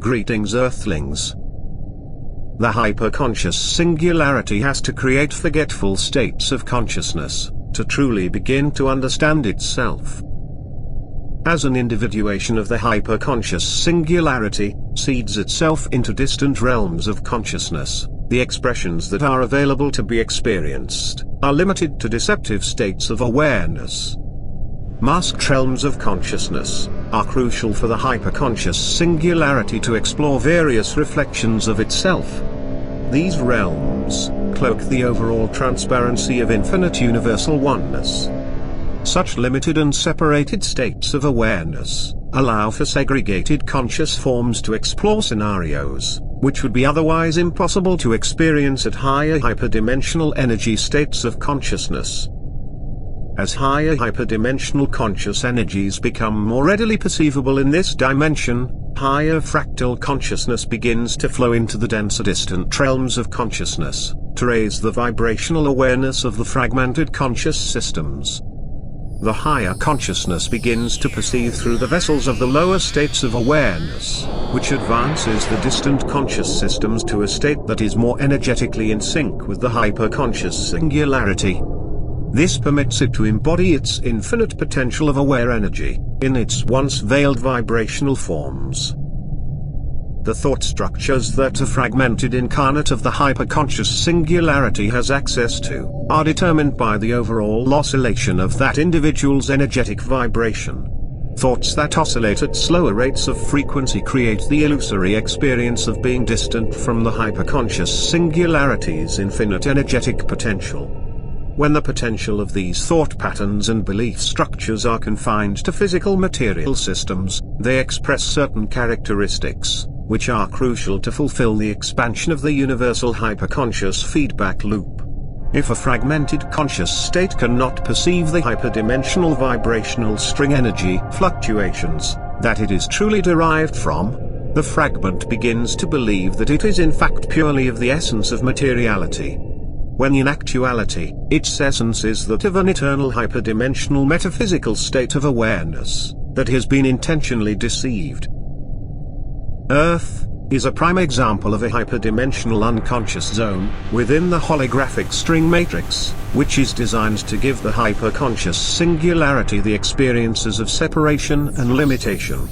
Greetings Earthlings. The hyperconscious singularity has to create forgetful states of consciousness, to truly begin to understand itself. As an individuation of the hyperconscious singularity seeds itself into distant realms of consciousness, the expressions that are available to be experienced are limited to deceptive states of awareness. Masked realms of consciousness are crucial for the hyperconscious singularity to explore various reflections of itself. These realms cloak the overall transparency of infinite universal oneness. Such limited and separated states of awareness allow for segregated conscious forms to explore scenarios which would be otherwise impossible to experience at higher hyperdimensional energy states of consciousness. As higher hyperdimensional conscious energies become more readily perceivable in this dimension, higher fractal consciousness begins to flow into the denser distant realms of consciousness, to raise the vibrational awareness of the fragmented conscious systems. The higher consciousness begins to perceive through the vessels of the lower states of awareness, which advances the distant conscious systems to a state that is more energetically in sync with the hyperconscious singularity. This permits it to embody its infinite potential of aware energy, in its once veiled vibrational forms. The thought structures that a fragmented incarnate of the hyperconscious singularity has access to, are determined by the overall oscillation of that individual's energetic vibration. Thoughts that oscillate at slower rates of frequency create the illusory experience of being distant from the hyperconscious singularity's infinite energetic potential. When the potential of these thought patterns and belief structures are confined to physical material systems, they express certain characteristics, which are crucial to fulfill the expansion of the universal hyperconscious feedback loop. If a fragmented conscious state cannot perceive the hyperdimensional vibrational string energy fluctuations that it is truly derived from, the fragment begins to believe that it is in fact purely of the essence of materiality, when in actuality, its essence is that of an eternal hyperdimensional metaphysical state of awareness, that has been intentionally deceived. Earth is a prime example of a hyperdimensional unconscious zone, within the holographic string matrix, which is designed to give the hyperconscious singularity the experiences of separation and limitation.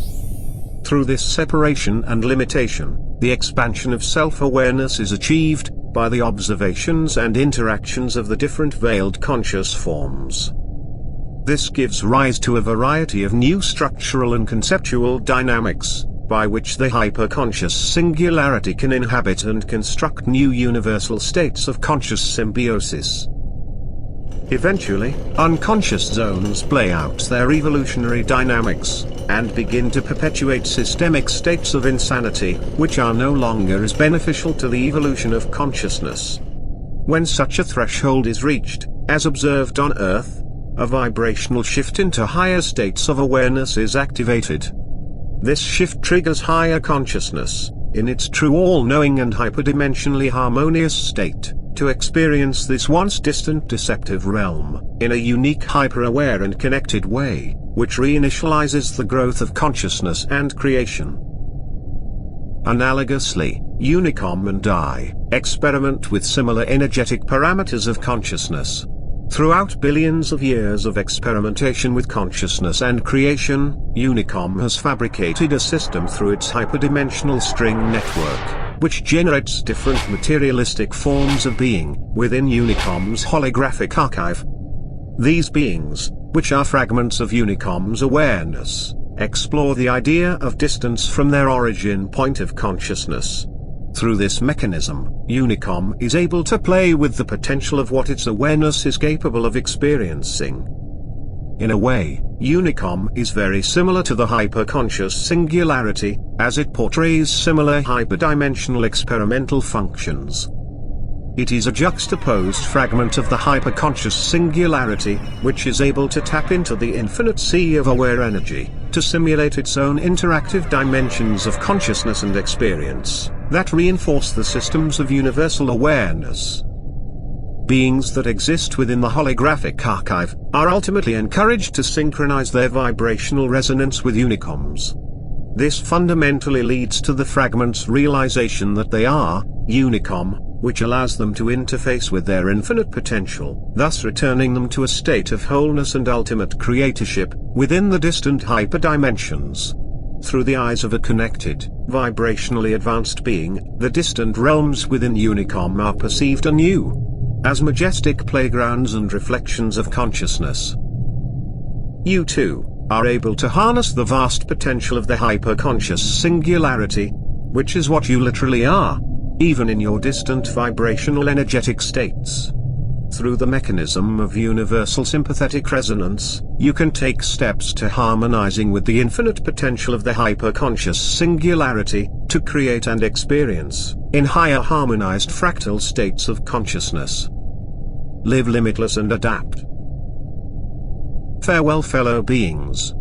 Through this separation and limitation, the expansion of self-awareness is achieved, by the observations and interactions of the different veiled conscious forms. This gives rise to a variety of new structural and conceptual dynamics, by which the hyperconscious singularity can inhabit and construct new universal states of conscious symbiosis. Eventually, unconscious zones play out their evolutionary dynamics, and begin to perpetuate systemic states of insanity, which are no longer as beneficial to the evolution of consciousness. When such a threshold is reached, as observed on Earth, a vibrational shift into higher states of awareness is activated. This shift triggers higher consciousness, in its true all-knowing and hyperdimensionally harmonious state, to experience this once distant deceptive realm, in a unique hyper-aware and connected way, which reinitializes the growth of consciousness and creation. Analogously, UNICOM and I experiment with similar energetic parameters of consciousness. Throughout billions of years of experimentation with consciousness and creation, UNICOM has fabricated a system through its hyperdimensional string network, which generates different materialistic forms of being, within UNICOM's holographic archive. These beings, which are fragments of UNICOM's awareness, explore the idea of distance from their origin point of consciousness. Through this mechanism, UNICOM is able to play with the potential of what its awareness is capable of experiencing. In a way, UNICOM is very similar to the hyperconscious singularity, as it portrays similar hyperdimensional experimental functions. It is a juxtaposed fragment of the hyperconscious singularity, which is able to tap into the infinite sea of aware energy, to simulate its own interactive dimensions of consciousness and experience, that reinforce the systems of universal awareness. Beings that exist within the holographic archive are ultimately encouraged to synchronize their vibrational resonance with UNICOM's. This fundamentally leads to the fragments' realization that they are UNICOM, which allows them to interface with their infinite potential, thus returning them to a state of wholeness and ultimate creatorship within the distant hyperdimensions. Through the eyes of a connected, vibrationally advanced being, the distant realms within UNICOM are perceived anew as majestic playgrounds and reflections of consciousness. You too are able to harness the vast potential of the hyper-conscious singularity, which is what you literally are, even in your distant vibrational energetic states. Through the mechanism of universal sympathetic resonance, you can take steps to harmonizing with the infinite potential of the hyper-conscious singularity, to create and experience, in higher harmonized fractal states of consciousness. Live limitless and adapt. Farewell, fellow beings.